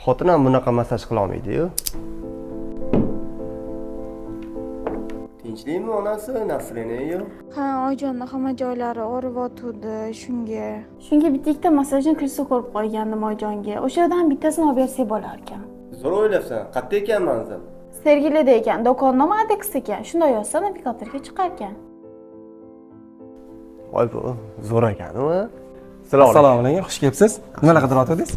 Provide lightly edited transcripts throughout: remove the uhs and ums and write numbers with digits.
Xotin ham bunaqa massaj qila olmaydi-yu. Tinchlikmi onasi? Nasriniyu? Ha, oyijonning hamma joylari og'riyotdi shunga. Shunga bitta ikkita massajni kreslо ko'rib qo'ygandim oyijonga. O'sha yerdan bittasini olib bersak bo'lar ekan. Zo'r o'ylabsan. Qayerda ekan manzil? Sergelida ekan, do'kon nomi Adex ekan. Shunday yozsa navigatorga chiqar ekan. Voy bu, zo'r ekan-ku. Assalomu alaykum, xush kelibsiz. Nimalar qidiryapsiz?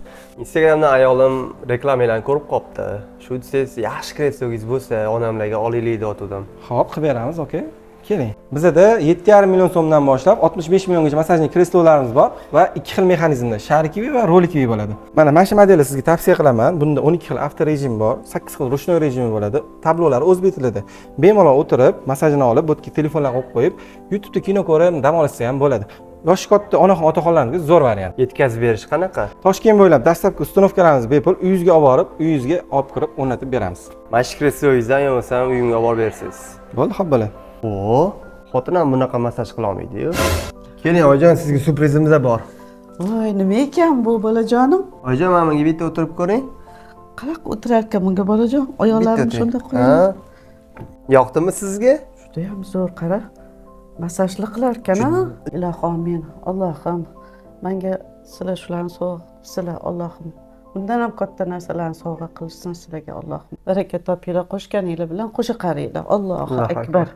Instagramdan ayolim reklamalarni ko'rib qopti. Shu siz yaxshi kreslongiz bo'lsa, onamlarga olaylik deyotgandim. Xo'p, qilib beramiz, okey. Keling. Bizda 7,5 million so'mdan boshlab 65 milliongacha massajli kreslolarimiz bor va ikki xil mexanizmda, sharkiviy va rolikiviy bo'ladi. Mana shu modelni sizga tavsiya qilaman. Bunda 12 xil avto rejim bor, 8 xil ruchnoy rejimi bo'ladi. Tablolar o'zbek tilida. Bemalol o'tirib, massajni olib, bu yerga telefonlarni qo'yib qo'yib, YouTube'da kino ko'rib, dam olishsa ham bo'ladi. Yoshi katta onaxon otaxonlarimizga zo'r variant. Yetkazib berish qanaqa? Toshkent bo'ylab dastlabki ustanovkalarimiz bepul uyingizga olib borib, uyingizga olib kirib o'rnatib beramiz. Mana shu kreslongizdan yo'qsa uyimga olib borib berasiz. Bo'ldi, xo'p bo'ladi. Xotin ham bunaqa massaj qila olmaydi-yu. Keling, oyijon, sizga surprizimiz bor. Voy, nima ekan bu bolajonim? Oyijon, mana menga bitta o'tirib ko'ring. Qanaqa o'tirar ekan bunga bolajon? Oyoqlarini shunday qo'ying. Yoqdimi sizga? Juda ham zo'r, qara. Massajlar qilar ekan-a? Ilohim men, Allohim, menga sizlar shularni sovg'a qilsizlar, Allohim. Bundan ham katta narsalarni sovg'a qilsin sizlarga, Allohim. Baraka topinglar, qo'shganinglar bilan qo'sha qaranglar. Allohu akbar.